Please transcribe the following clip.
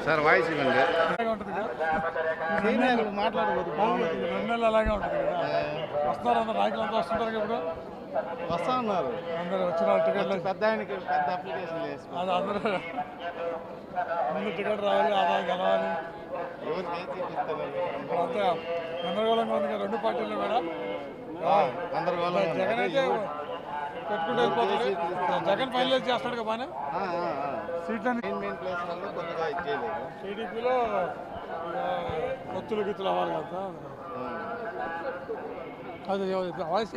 Sir voice ఇవ్వండి. మాట్లాడబోదు 2 నెలలు అలాగే ఉంటుంది కదా. వస్తున్నారు అందరు నాయకులంతా వస్తుంటారు ఇప్పుడు వస్తా ఉన్నారు అందరు వచ్చిన టికెట్లు పెద్ద ఆయనకి పెద్ద అప్లికేషన్ చేసుకో అది అందరూ ముందు టికెట్ రావాలి ఆదాయం గెలవాలి. ఇప్పుడంతా గందరగోళంగా ఉంది కదా 2 పార్టీలు కూడా. జగన్ అయితే పెట్టుకుంటే వెళ్ళిపోతుంది. జగన్ ఫైనలైజ్ చేస్తాడు కదా బాగానే సీట్లని. టీడీపీలో ఒత్తులు గిత్తులు అవ్వాలి కదా. అది వాయిస్